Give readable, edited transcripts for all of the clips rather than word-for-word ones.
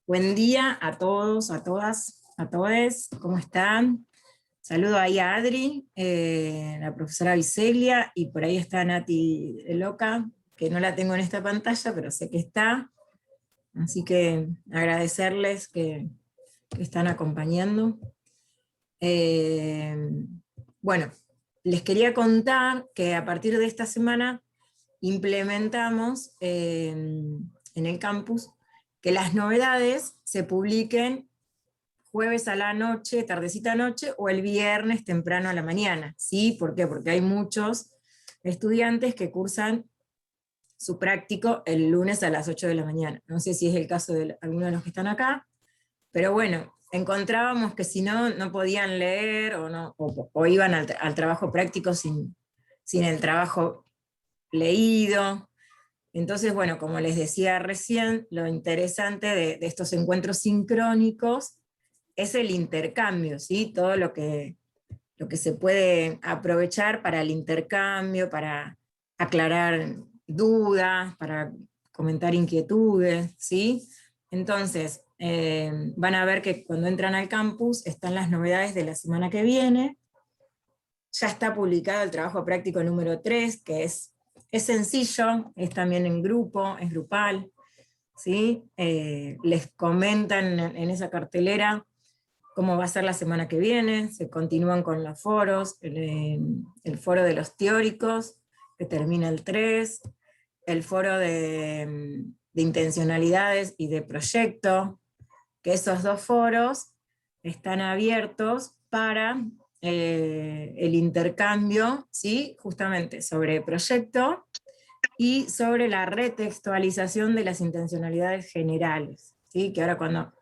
Buen día a todos, a todas, a todes, ¿cómo están? Saludo ahí a Adri, la profesora Vicelia, y por ahí está Nati de Loca, que no la tengo en esta pantalla, pero sé que está. Así que agradecerles que están acompañando. Eh, bueno, les quería contar que a partir de esta semana implementamos en el campus que las novedades se publiquen jueves a la noche, tardecita noche, o el viernes temprano a la mañana. ¿Sí? ¿Por qué? Porque hay muchos estudiantes que cursan su práctico el lunes a las 8 de la mañana. No sé si es el caso de algunos de los que están acá, pero bueno, encontrábamos que si no, no podían leer o, no, o iban al trabajo práctico sin el trabajo leído. Entonces, bueno, como les decía recién, lo interesante de estos encuentros sincrónicos es el intercambio, ¿sí? Todo lo que se puede aprovechar para el intercambio, para aclarar dudas, para comentar inquietudes, ¿sí? Entonces, van a ver que cuando entran al campus están las novedades de la semana que viene. Ya está publicado el trabajo práctico número 3, que es sencillo, es también en grupo, es grupal, ¿sí? Les comentan en esa cartelera cómo va a ser la semana que viene, se continúan con los foros, el foro de los teóricos, que termina el 3, el foro de intencionalidades y de proyecto, que esos dos foros están abiertos para el intercambio, ¿sí? Justamente sobre proyecto y sobre la retextualización de las intencionalidades generales, ¿sí? Que ahora cuando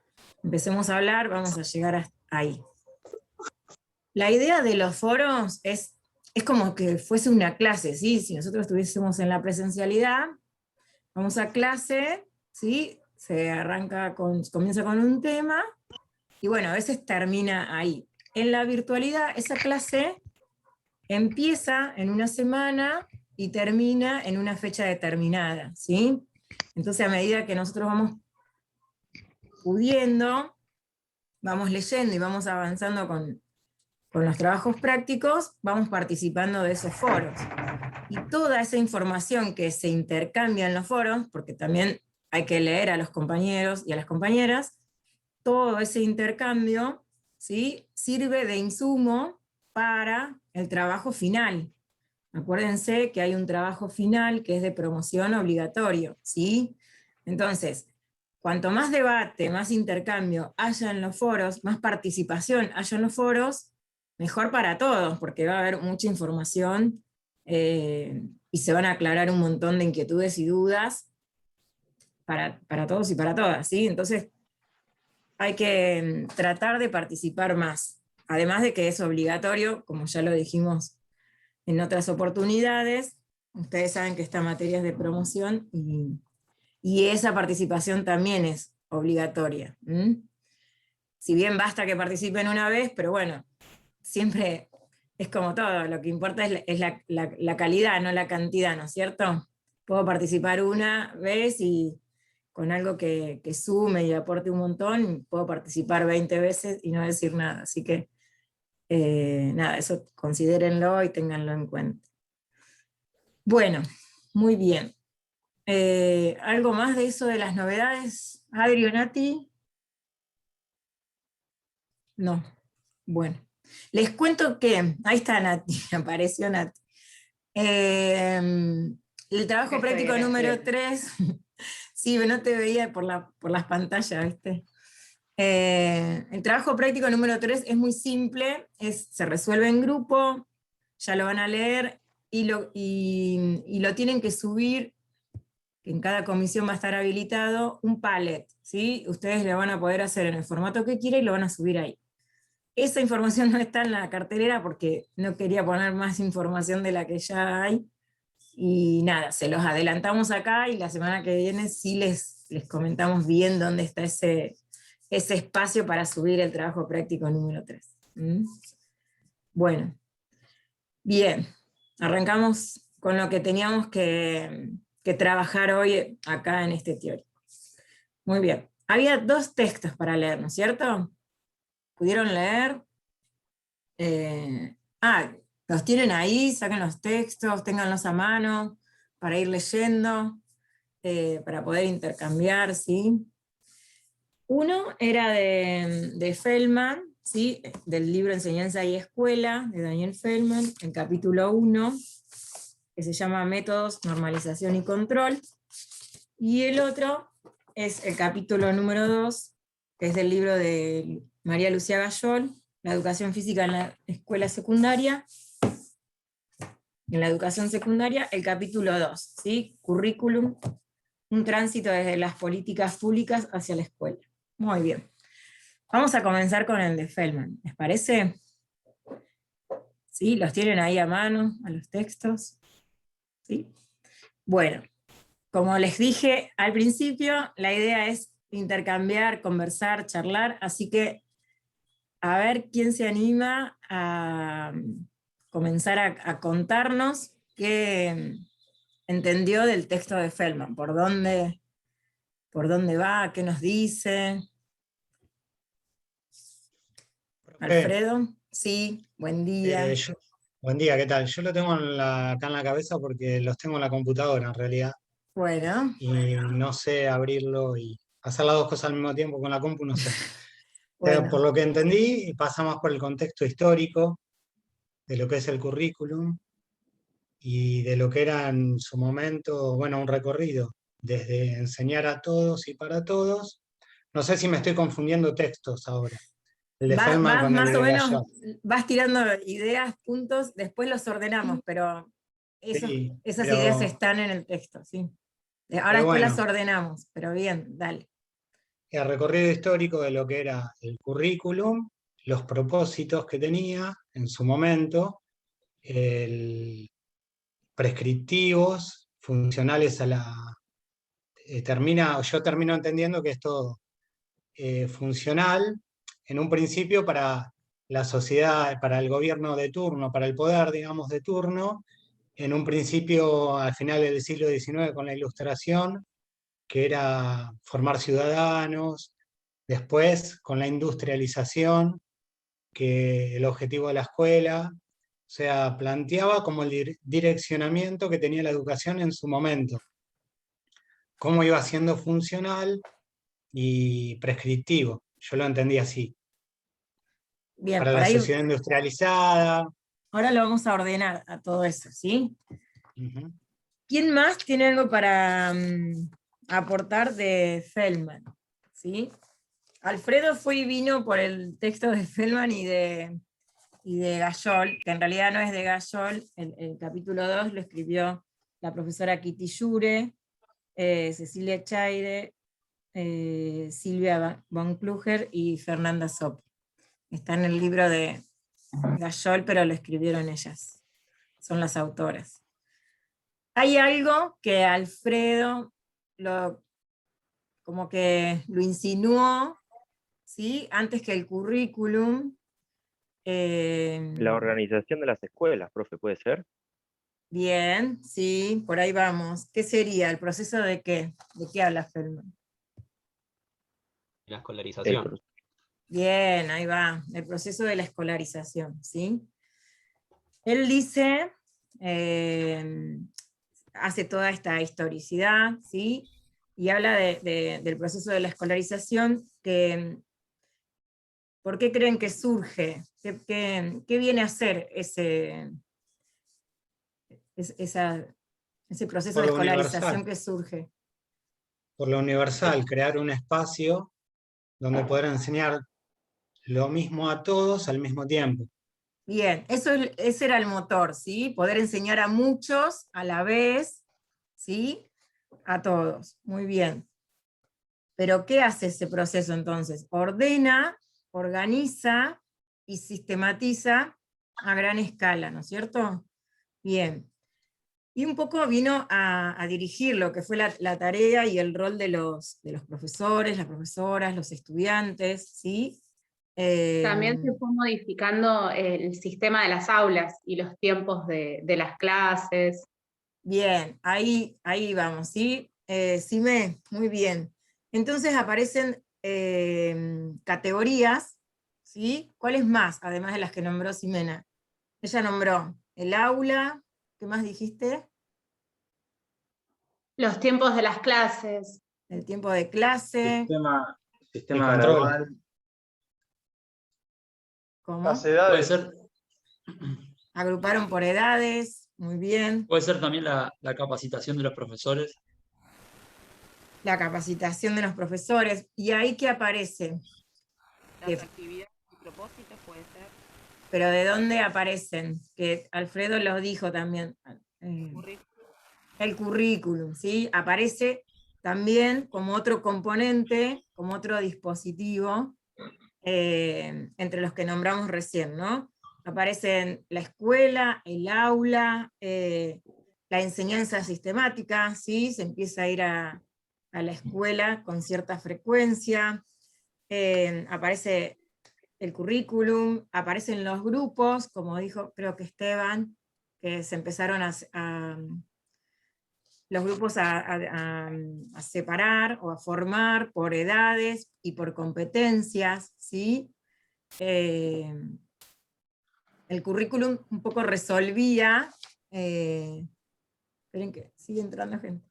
empecemos a hablar vamos a llegar ahí. La idea de los foros es como que fuese una clase, ¿sí? Si nosotros estuviésemos en la presencialidad, vamos a clase, ¿sí? Comienza con un tema, y bueno, a veces termina ahí. En la virtualidad, esa clase empieza en una semana y termina en una fecha determinada, ¿sí? Entonces, a medida que nosotros vamos pudiendo, vamos leyendo y vamos avanzando con los trabajos prácticos, vamos participando de esos foros. Y toda esa información que se intercambia en los foros, porque también hay que leer a los compañeros y a las compañeras, todo ese intercambio, ¿sí? Sirve de insumo para el trabajo final. Acuérdense que hay un trabajo final que es de promoción obligatorio, ¿sí? Entonces, cuanto más debate, más intercambio haya en los foros, más participación haya en los foros, mejor para todos, porque va a haber mucha información y se van a aclarar un montón de inquietudes y dudas para todos y para todas, ¿sí? Entonces, hay que tratar de participar más, además de que es obligatorio, como ya lo dijimos en otras oportunidades. Ustedes saben que esta materia es de promoción y esa participación también es obligatoria. Si bien basta que participen una vez, pero bueno, siempre es como todo, lo que importa es la calidad, no la cantidad, ¿no es cierto? Puedo participar una vez y con algo que sume y aporte un montón, puedo participar 20 veces y no decir nada. Así que, nada, eso considérenlo y ténganlo en cuenta. Bueno, muy bien. ¿Algo más de eso de las novedades, Adri o Nati? No. Bueno. Les cuento que, ahí está Nati, apareció Nati. El trabajo práctico número 3, sí, no te veía por las pantallas, ¿viste? El trabajo práctico número 3 es muy simple, se resuelve en grupo, ya lo van a leer, y lo tienen que subir, que en cada comisión va a estar habilitado, un pallet, ¿sí? Ustedes lo van a poder hacer en el formato que quieran y lo van a subir ahí. Esa información no está en la cartelera porque no quería poner más información de la que ya hay, y nada, se los adelantamos acá y la semana que viene sí les comentamos bien dónde está ese espacio para subir el trabajo práctico número 3. Bueno, bien, arrancamos con lo que teníamos que trabajar hoy acá en este teórico. Muy bien, había 2 textos para leer, ¿no es cierto? ¿Pudieron leer? Los tienen ahí, saquen los textos, ténganlos a mano para ir leyendo, para poder intercambiar, ¿sí? Uno era de Feldman, ¿sí? Del libro Enseñanza y Escuela, de Daniel Feldman, el capítulo 1, que se llama Métodos, Normalización y Control. Y el otro es el capítulo número 2, que es del libro de María Lucía Gayol, La educación física en la escuela secundaria. En la educación secundaria, el capítulo 2, ¿sí? Currículum, un tránsito desde las políticas públicas hacia la escuela. Muy bien. Vamos a comenzar con el de Feldman, ¿les parece? ¿Sí? ¿Los tienen ahí a mano, a los textos? ¿Sí? Bueno, como les dije al principio, la idea es intercambiar, conversar, charlar, así que a ver quién se anima a comenzar a contarnos qué entendió del texto de Feldman, por dónde va, qué nos dice. Alfredo, sí, buen día. Buen día, ¿qué tal? Yo lo tengo acá en la cabeza porque los tengo en la computadora en realidad Bueno, y no sé abrirlo y hacer las dos cosas al mismo tiempo con la compu, no sé. Por bueno, lo que entendí, pasa más por el contexto histórico de lo que es el currículum y de lo que era en su momento, bueno, un recorrido desde enseñar a todos y para todos. No sé si me estoy confundiendo textos ahora, el de Feldman vas con el más o de menos, Gallot. vas tirando ideas, puntos, después los ordenamos, pero Sí, esas ideas pero, están en el texto, sí. Ahora pero después las bueno. ordenamos, pero bien, dale. El recorrido histórico de lo que era el currículum, los propósitos que tenía en su momento, prescriptivos, funcionales a la... yo termino entendiendo que es todo funcional, en un principio para la sociedad, para el gobierno de turno, para el poder, digamos, de turno, en un principio al final del siglo XIX con la Ilustración, que era formar ciudadanos. Después, con la industrialización, que el objetivo de la escuela, o sea, planteaba como el direccionamiento que tenía la educación en su momento, cómo iba siendo funcional y prescriptivo. Yo lo entendí así. Bien, Para por la ahí, sociedad industrializada. ahora lo vamos a ordenar a todo eso, ¿sí? Ujú. ¿Quién más tiene algo para aportar de Feldman? ¿Sí? Alfredo fue y vino por el texto de Feldman y de Gayol, que en realidad no es de Gayol, el capítulo 2 lo escribió la profesora Kitty Jure, Cecilia Chaire, Silvia von Kluger y Fernanda Sop. Está en el libro de Gayol, pero lo escribieron ellas, son las autoras. Hay algo que Alfredo como que lo insinuó, ¿sí? Antes que el currículum. La organización de las escuelas, profe, ¿puede ser? Bien, sí, por ahí vamos. ¿Qué sería? ¿El proceso de qué? ¿De qué habla Feldman? La El escolarización. Bien, ahí va. El proceso de la escolarización, ¿sí? Él dice, hace toda esta historicidad, ¿sí? Y habla del proceso de la escolarización, que, ¿por qué creen que surge? ¿Qué viene a ser ese proceso Por de lo universal, escolarización que surge? por lo universal, crear un espacio donde poder enseñar lo mismo a todos al mismo tiempo. Bien, ese era el motor, ¿sí? Poder enseñar a muchos a la vez, ¿sí? A todos, muy bien. Pero ¿qué hace ese proceso entonces? Ordena, organiza y sistematiza a gran escala, ¿no es cierto? Bien. Y un poco vino a dirigir lo que fue la tarea y el rol de los profesores, las profesoras, los estudiantes, ¿sí? También se Eh, fue modificando el sistema de las aulas y los tiempos de las clases. Bien, ahí vamos, ¿sí? Sime, muy bien. Entonces aparecen categorías, ¿sí? ¿Cuáles más, además de las que nombró Ximena? Ella nombró el aula, ¿qué más dijiste? Los tiempos de las clases. El tiempo de clase, Sistema control. gradual. ¿cómo? Las Puede edades. ser, Agruparon por edades, muy bien. puede ser también la capacitación de los profesores. La capacitación de los profesores, y ahí que aparece. Las actividades y propósitos puede ser. Pero ¿de dónde aparecen? Que Alfredo los dijo también. El currículum, ¿sí? Aparece también como otro componente, como otro dispositivo, entre los que nombramos recién, ¿no? Aparecen la escuela, el aula, la enseñanza sistemática, ¿sí? Se empieza a ir a la escuela con cierta frecuencia, aparece el currículum, aparecen los grupos, como dijo creo que Esteban, que se empezaron los grupos a separar o a formar por edades y por competencias, ¿sí? El currículum un poco resolvía, esperen que sigue entrando gente,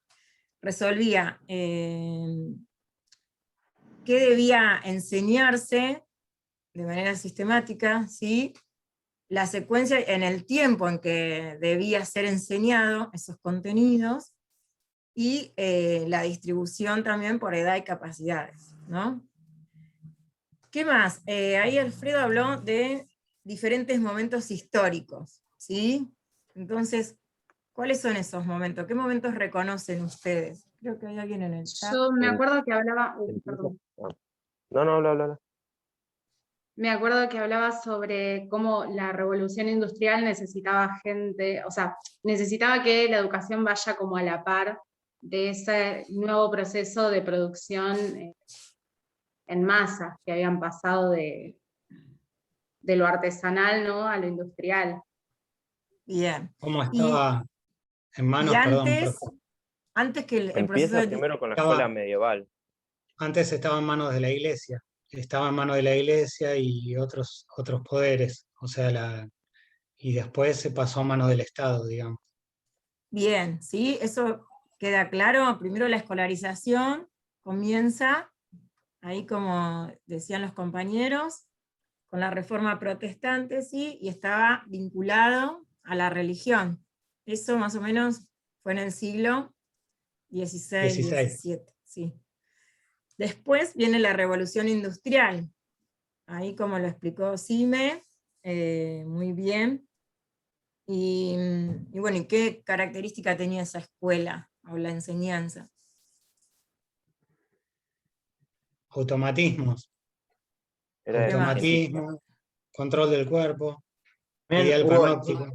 resolvía qué debía enseñarse de manera sistemática, ¿sí? La secuencia en el tiempo en que debía ser enseñado esos contenidos, y la distribución también por edad y capacidades, ¿no? ¿Qué más? Ahí Alfredo habló de diferentes momentos históricos, ¿sí? Entonces, ¿cuáles son esos momentos? ¿Qué momentos reconocen ustedes? Creo que hay alguien en el chat. Yo me acuerdo que hablaba, perdón. No, habla. Me acuerdo que hablaba sobre cómo la revolución industrial necesitaba gente, o sea, necesitaba que la educación vaya como a la par de ese nuevo proceso de producción en masa, que habían pasado de lo artesanal, ¿no?, a lo industrial. Bien. ¿Cómo estaba en manos, Y perdón, profe? antes que el proceso Empieza de... primero con la Estaba- escuela medieval. Antes estaba en manos de la iglesia, estaba en manos de la iglesia y otros poderes, o sea, y después se pasó a manos del Estado, digamos. Bien, ¿sí? Eso queda claro. Primero la escolarización comienza, ahí como decían los compañeros, con la reforma protestante, ¿sí? Y estaba vinculado a la religión. Eso más o menos fue en el siglo XVI, 16. XVII, sí. Después viene la revolución industrial, ahí como lo explicó Sime, muy bien. Y bueno, ¿y qué característica tenía esa escuela o la enseñanza? Automatismos, Era ¿Qué más? automatismo, control del cuerpo, También ideal pronóstico.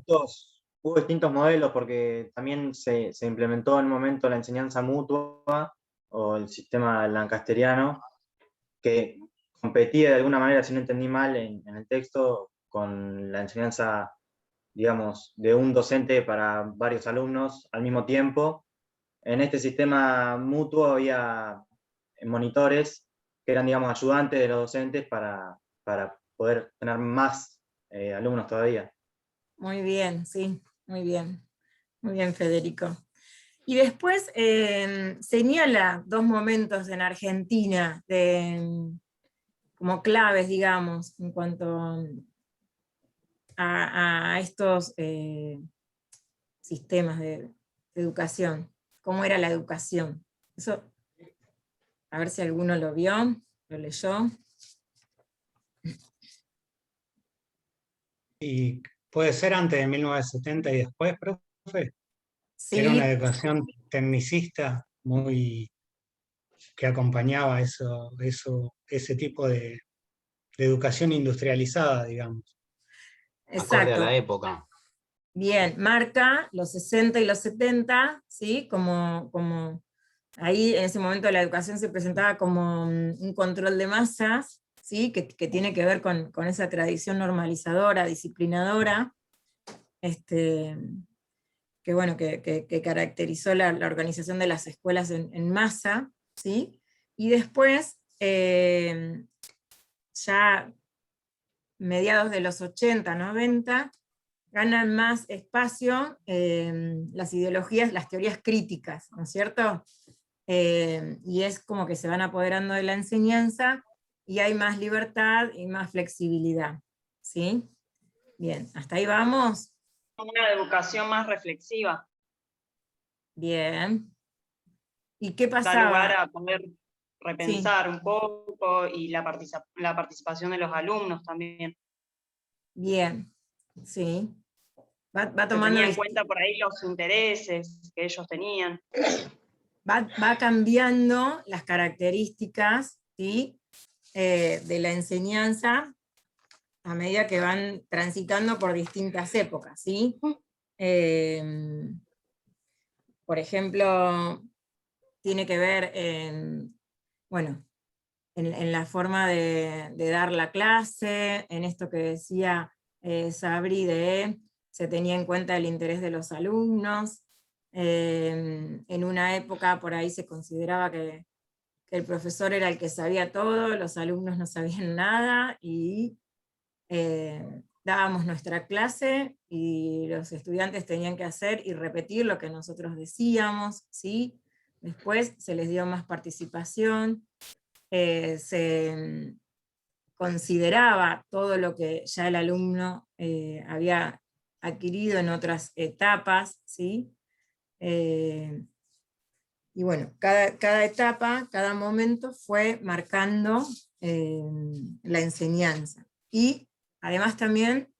hubo distintos modelos porque también se implementó en un momento la enseñanza mutua o el sistema lancasteriano, que competía de alguna manera, si no entendí mal en el texto, con la enseñanza, digamos, de un docente para varios alumnos al mismo tiempo. En este sistema mutuo había monitores que eran, digamos, ayudantes de los docentes para poder tener más alumnos todavía. Muy bien, sí, muy bien. Muy bien, Federico. Y después señala dos momentos en Argentina como claves, digamos, en cuanto a estos sistemas de educación. ¿Cómo era la educación? Eso, a ver si alguno lo vio, lo leyó. Y puede ser antes de 1970 y después, profe, Sí, era una educación tecnicista que acompañaba ese tipo de educación industrializada, digamos. acorde a exacto. la época. Bien, marca los 60 y los 70, ¿sí? Como ahí en ese momento la educación se presentaba como un control de masas, ¿sí? Que tiene que ver con esa tradición normalizadora, disciplinadora, que bueno, que caracterizó la organización de las escuelas en masa, ¿sí? Y después, ya mediados de los 80, 90, ganan más espacio las ideologías, las teorías críticas, ¿no es cierto? Y es como que se van apoderando de la enseñanza y hay más libertad y más flexibilidad, ¿sí? Bien, ¿hasta ahí vamos? Una educación más reflexiva, Bien. ¿Y qué da lugar pasaba? a poder Sí, repensar un poco y la participación de los alumnos también. bien, sí. Va Se tomando tenía en cuenta por ahí los intereses que ellos tenían. va cambiando las características, ¿sí? De la enseñanza a medida que van transitando por distintas épocas, ¿sí? Por ejemplo, tiene que ver bueno, en la forma de dar la clase, en esto que decía Sabri se tenía en cuenta el interés de los alumnos. En una época por ahí se consideraba que el profesor era el que sabía todo, los alumnos no sabían nada, y dábamos nuestra clase y los estudiantes tenían que hacer y repetir lo que nosotros decíamos, ¿sí? Después se les dio más participación, se consideraba todo lo que ya el alumno había adquirido en otras etapas, ¿sí? Y bueno, cada etapa, cada momento fue marcando la enseñanza. Y además también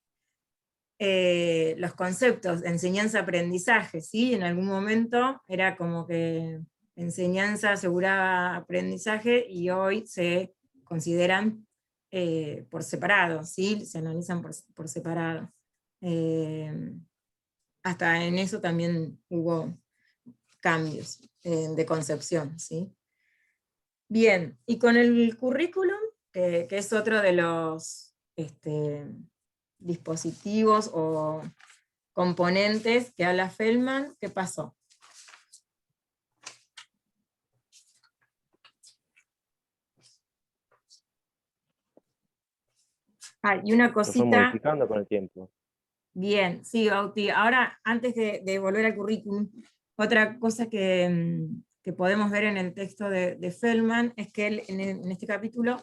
los conceptos de enseñanza-aprendizaje, ¿sí? En algún momento era como que enseñanza aseguraba aprendizaje y hoy se consideran por separado, ¿sí? Se analizan por separado. Hasta en eso también hubo cambios de concepción, ¿sí? Bien, y con el currículum, que es otro de los dispositivos o componentes que habla Feldman, ¿qué pasó? Y una Se fue cosita, modificando con el tiempo. bien, sí, Bauti, ahora antes de volver al currículum, otra cosa que podemos ver en el texto de Feldman es que él en este capítulo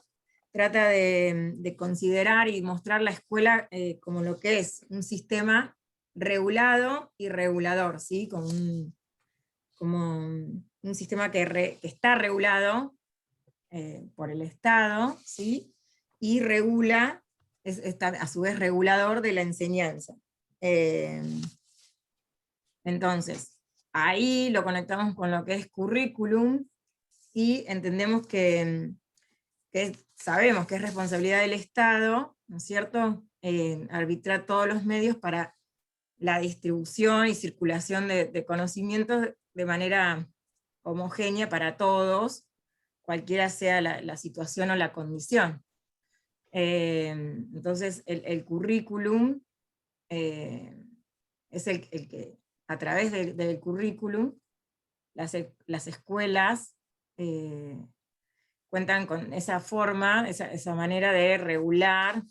trata de considerar y mostrar la escuela como lo que es un sistema regulado y regulador, ¿sí? Como un sistema que está regulado por el Estado, ¿sí? Y regula, está a su vez regulador de la enseñanza. Entonces, ahí lo conectamos con lo que es currículum y entendemos que sabemos que es responsabilidad del Estado, ¿no es cierto?, arbitrar todos los medios para la distribución y circulación de conocimientos de manera homogénea para todos, cualquiera sea la situación o la condición. Entonces, el currículum es el que, a través del currículum, las escuelas cuentan con esa forma, esa manera de regular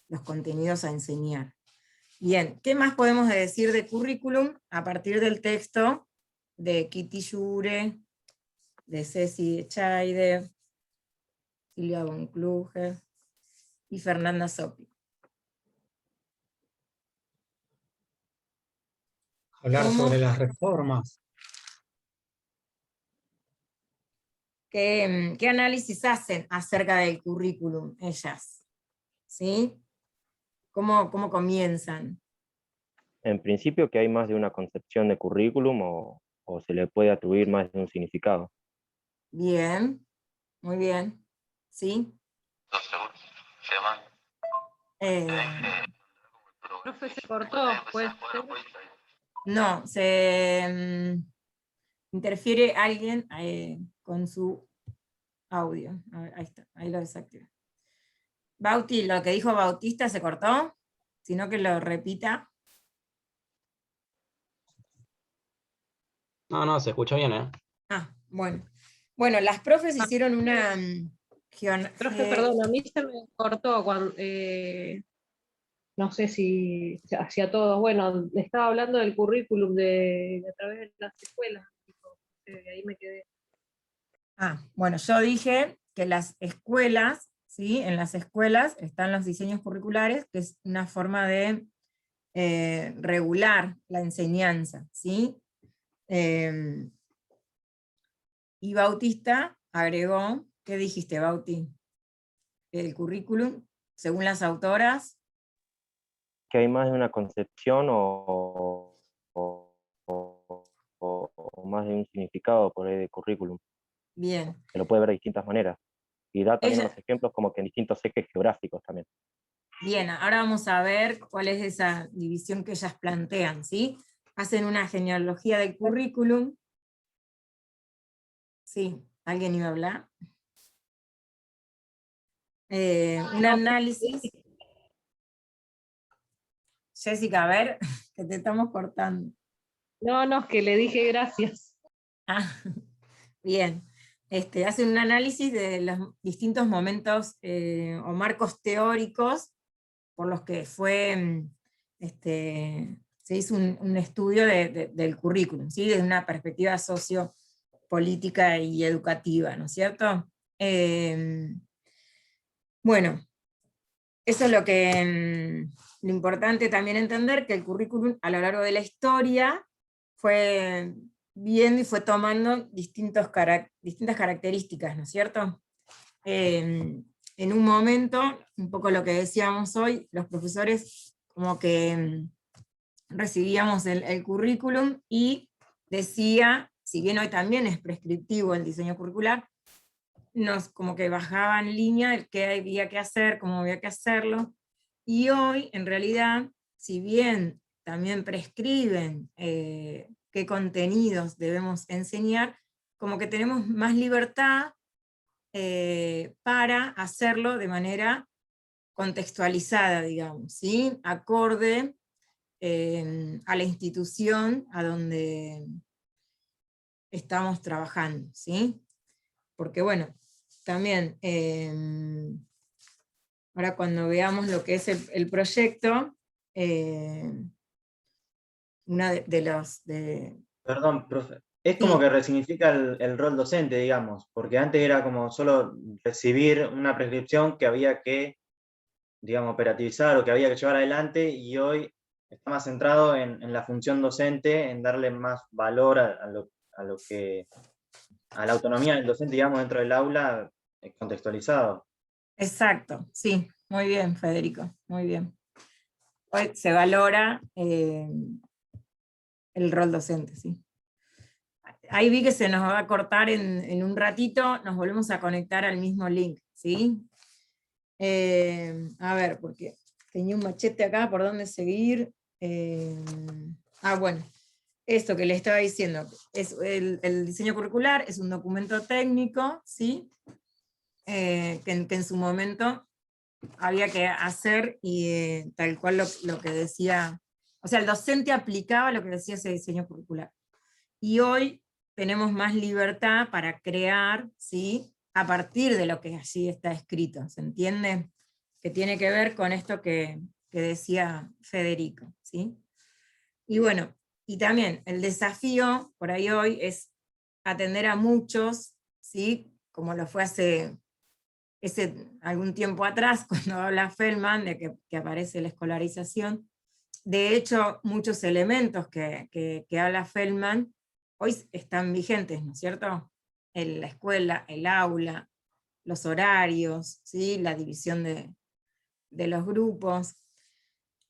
los contenidos a enseñar. Bien, ¿qué más podemos decir de currículum a partir del texto de Kitty Jure, de Ceci Scheider, Silvia von Kluge y Fernanda Soppi? Hablar sobre las reformas. ¿Qué análisis hacen acerca del currículum ellas? ¿Sí? ¿Cómo comienzan? En principio que hay más de una concepción de currículum o se le puede atribuir más de un significado. Bien, muy bien. ¿Sí? Profe, se cortó, pues. No, se interfiere alguien con su audio. A ver, ahí está, ahí lo desactivé. Bauti, lo que dijo Bautista se cortó, sino que lo repita. No, se escucha bien, ¿eh? Bueno. Bueno, las profes hicieron una... Profe, perdón, a mí se me cortó cuando, no sé si hacia todos, bueno, estaba hablando del currículum a través de las escuelas, ahí me quedé. Bueno, yo dije que las escuelas, ¿sí? En las escuelas están los diseños curriculares, que es una forma de regular la enseñanza, ¿sí? Y Bautista agregó, ¿qué dijiste, Bauti? El currículum, según las autoras. Que hay más de una concepción o más de un significado por ahí de currículum. Bien. Se lo puede ver de distintas maneras. Y da también Ella- unos ejemplos como que en distintos ejes geográficos también. Bien, ahora vamos a ver cuál es esa división que ellas plantean, ¿sí? Hacen una genealogía del currículum. Sí, ¿alguien iba a hablar? Un análisis. Jessica, a ver, que te estamos cortando. No, es que le dije gracias. Bien. Hacen un análisis de los distintos momentos o marcos teóricos por los que se hizo un estudio del currículum, ¿sí? Desde una perspectiva sociopolítica y educativa, ¿no es cierto? Bueno, eso es lo importante también entender, que el currículum a lo largo de la historia fue viendo y fue tomando distintas características, ¿no es cierto? En un momento, un poco lo que decíamos hoy, los profesores como que recibíamos el currículum y decía, si bien hoy también es prescriptivo el diseño curricular, nos como que bajaban línea qué había que hacer, cómo había que hacerlo, y hoy en realidad, si bien también prescriben qué contenidos debemos enseñar, como que tenemos más libertad para hacerlo de manera contextualizada, digamos, ¿sí? Acorde a la institución a donde estamos trabajando, ¿sí? Porque bueno, también, ahora cuando veamos lo que es el proyecto, una de los... Perdón, profe. Es como Sí, que resignifica el rol docente, digamos, porque antes era como solo recibir una prescripción que había que, digamos, operativizar o que había que llevar adelante, y hoy está más centrado en la función docente, en darle más valor a lo que, a la autonomía del docente, digamos, dentro del aula, contextualizado. exacto, sí, muy bien, Federico, muy bien. Hoy se valora el rol docente, sí. Ahí vi que se nos va a cortar en un ratito, nos volvemos a conectar al mismo link, ¿sí? A ver, porque tenía un machete acá por dónde seguir. Bueno, esto que le estaba diciendo, es el diseño curricular es un documento técnico, ¿sí? Que en su momento había que hacer, y tal cual lo que decía, o sea, el docente aplicaba lo que decía ese diseño curricular. Y hoy tenemos más libertad para crear, ¿sí? A partir de lo que allí está escrito, ¿se entiende? Que tiene que ver con esto que decía Federico, ¿sí? Y bueno, y también el desafío por ahí hoy es atender a muchos, ¿sí? Como lo fue hace algún tiempo atrás, cuando habla Feldman de que aparece la escolarización. De hecho, muchos elementos que habla Feldman hoy están vigentes, ¿no es cierto? En la escuela, el aula, los horarios, ¿sí? La división de los grupos,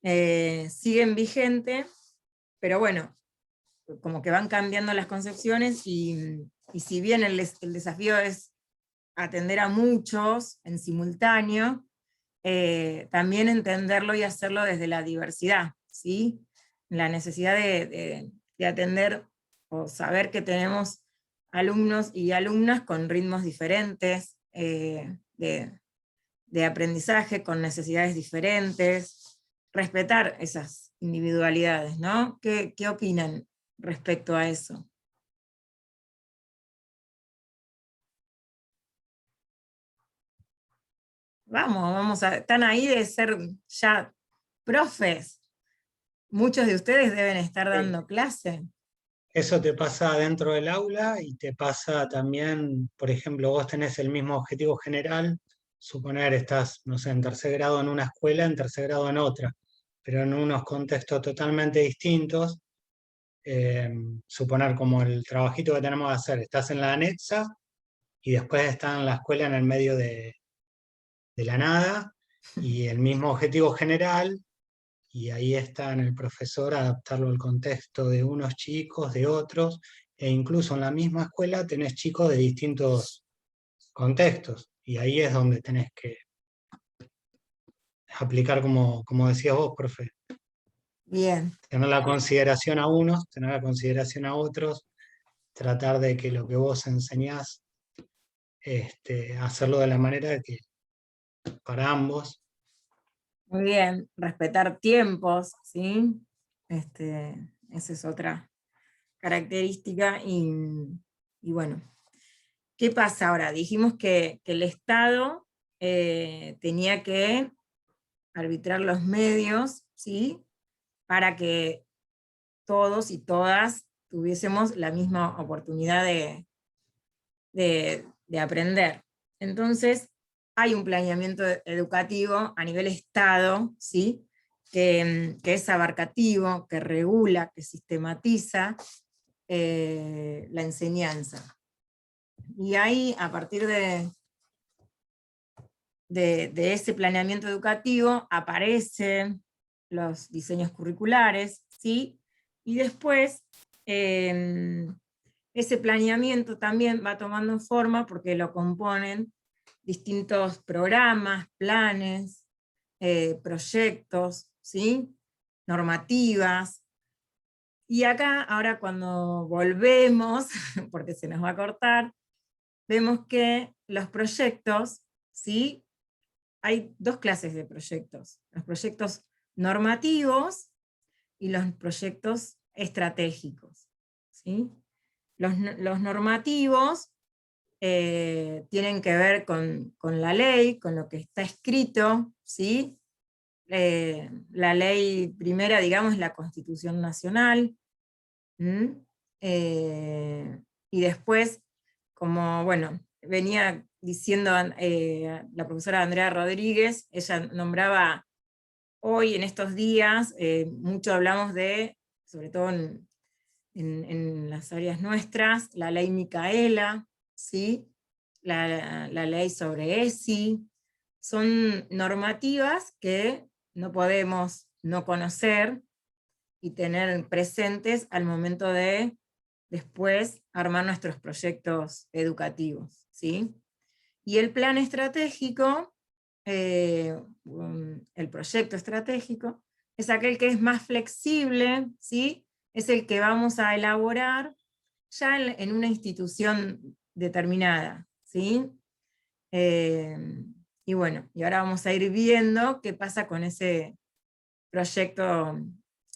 siguen vigentes, pero bueno, como que van cambiando las concepciones, y si bien el desafío es atender a muchos en simultáneo, también entenderlo y hacerlo desde la diversidad, ¿sí? La necesidad de atender o saber que tenemos alumnos y alumnas con ritmos diferentes, de aprendizaje, con necesidades diferentes, respetar esas individualidades, ¿no? ¿Qué opinan respecto a eso? están ahí de ser ya profes. Muchos de ustedes deben estar dando clase. Eso te pasa dentro del aula y te pasa también, por ejemplo, vos tenés el mismo objetivo general, suponer estás, no sé, en tercer grado en una escuela, en tercer grado en otra, pero en unos contextos totalmente distintos. Suponer como el trabajito que tenemos que hacer, estás en la anexa y después estás en la escuela en el medio de la nada y el mismo objetivo general, y ahí está en el profesor adaptarlo al contexto de unos chicos, de otros, e incluso en la misma escuela tenés chicos de distintos contextos, y ahí es donde tenés que aplicar como decías vos, profe. Bien. Tener la consideración a unos, tener la consideración a otros, tratar de que lo que vos enseñás, hacerlo de la manera que para ambos. Muy bien, respetar tiempos, ¿sí? Esa es otra característica. Y bueno, ¿qué pasa ahora? Dijimos que el Estado tenía que arbitrar los medios, ¿sí? Para que todos y todas tuviésemos la misma oportunidad de aprender. Entonces, hay un planeamiento educativo a nivel Estado, ¿sí? que es abarcativo, que regula, que sistematiza la enseñanza. Y ahí, a partir de ese planeamiento educativo, aparecen los diseños curriculares, ¿sí? Y después, ese planeamiento también va tomando forma porque lo componen distintos programas, planes, proyectos, ¿sí? Normativas. Y acá, ahora cuando volvemos, porque se nos va a cortar, vemos que los proyectos, ¿sí? Hay dos clases de proyectos: los proyectos normativos y los proyectos estratégicos, ¿sí? Los normativos tienen que ver con la ley, con lo que está escrito, ¿sí? La ley primera, digamos, es la Constitución Nacional, y después, como, bueno, venía diciendo la profesora Andrea Rodríguez, ella nombraba hoy, en estos días, mucho hablamos de, sobre todo en las áreas nuestras, la ley Micaela, ¿sí? La ley sobre ESI, son normativas que no podemos no conocer y tener presentes al momento de después armar nuestros proyectos educativos, ¿sí? Y el plan estratégico, el proyecto estratégico, es aquel que es más flexible, ¿sí? Es el que vamos a elaborar ya en una institución determinada, ¿sí? Y bueno, y ahora vamos a ir viendo qué pasa con ese proyecto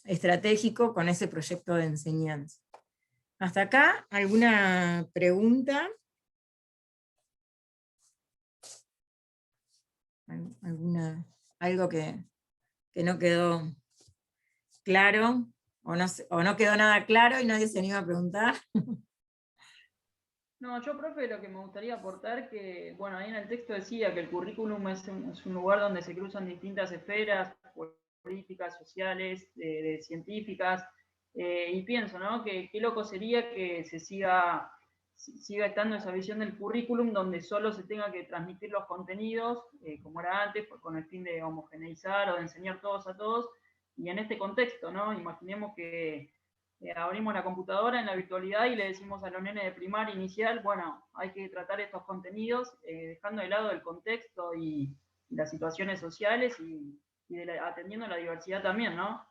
estratégico, con ese proyecto de enseñanza. ¿Hasta acá alguna pregunta? Algo que no quedó claro, o no quedó nada claro y nadie se anima a preguntar? No, yo, profe, lo que me gustaría aportar, que, bueno, ahí en el texto decía que el currículum es un lugar donde se cruzan distintas esferas políticas, sociales, científicas, y pienso, ¿no? Que qué loco sería que se siga estando esa visión del currículum donde solo se tenga que transmitir los contenidos, como era antes, con el fin de homogeneizar o de enseñar todos a todos, y en este contexto, ¿no? Imaginemos que abrimos la computadora en la virtualidad y le decimos a los nenes de primaria inicial, bueno, hay que tratar estos contenidos dejando de lado el contexto y las situaciones sociales y atendiendo la diversidad también, ¿no?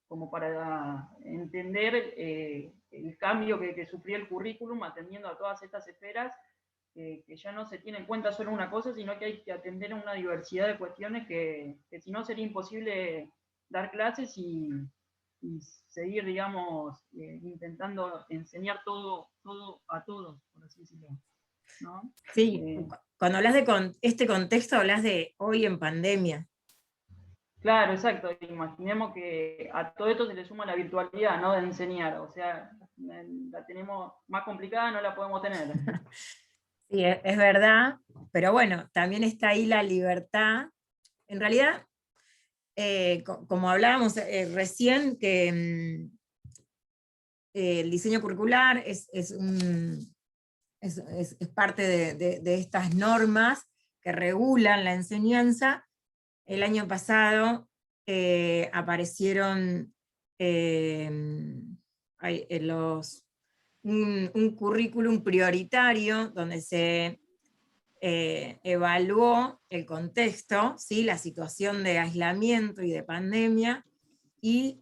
Como para entender el cambio que sufrió el currículum atendiendo a todas estas esferas, que ya no se tiene en cuenta solo una cosa, sino que hay que atender a una diversidad de cuestiones que si no sería imposible dar clases y seguir, digamos, intentando enseñar todo a todos, por así decirlo, ¿no? Sí, cuando hablas de este contexto, hablas de hoy en pandemia. Claro, exacto. Imaginemos que a todo esto se le suma la virtualidad, ¿no? De enseñar. O sea, la tenemos más complicada, no la podemos tener. Sí, es verdad, pero bueno, también está ahí la libertad. En realidad, como hablábamos recién, que el diseño curricular es parte de estas normas que regulan la enseñanza. El año pasado aparecieron un currículum prioritario donde se evaluó el contexto, ¿sí? La situación de aislamiento y de pandemia, y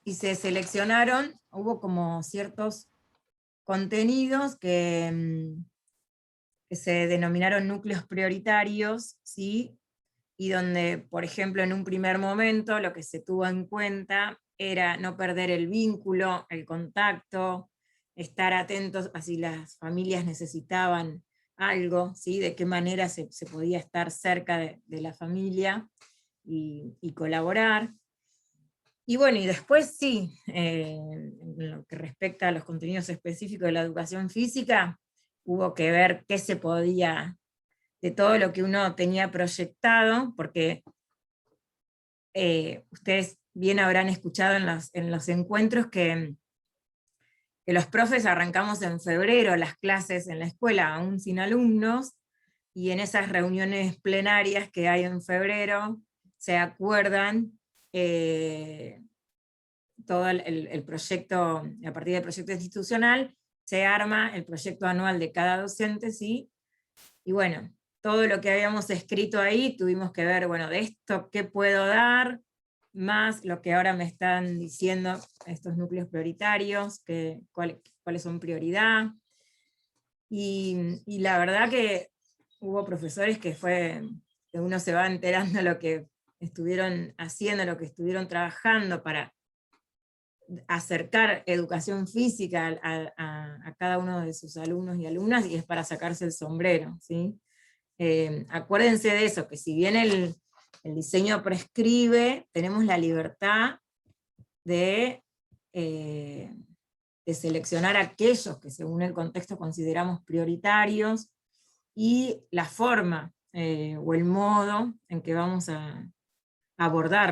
se seleccionaron, hubo como ciertos contenidos que se denominaron núcleos prioritarios, ¿sí? Y donde, por ejemplo, en un primer momento lo que se tuvo en cuenta era no perder el vínculo, el contacto, estar atentos a si las familias necesitaban algo, ¿sí? De qué manera se podía estar cerca de la familia y colaborar. Y bueno, y después sí, en lo que respecta a los contenidos específicos de la educación física, hubo que ver qué se podía, de todo lo que uno tenía proyectado, porque ustedes bien habrán escuchado en los encuentros que los profes arrancamos en febrero las clases en la escuela, aún sin alumnos, y en esas reuniones plenarias que hay en febrero, se acuerdan todo el proyecto, a partir del proyecto institucional, se arma el proyecto anual de cada docente, ¿sí? Y bueno, todo lo que habíamos escrito ahí, tuvimos que ver, bueno, de esto, ¿qué puedo dar? Más lo que ahora me están diciendo estos núcleos prioritarios, cuáles son prioridad. Y la verdad que hubo profesores que uno se va enterando lo que estuvieron haciendo, lo que estuvieron trabajando para acercar educación física a cada uno de sus alumnos y alumnas, y es para sacarse el sombrero, ¿sí? Acuérdense de eso, que si bien el diseño prescribe, tenemos la libertad de seleccionar aquellos que según el contexto consideramos prioritarios, y la forma o el modo en que vamos a abordar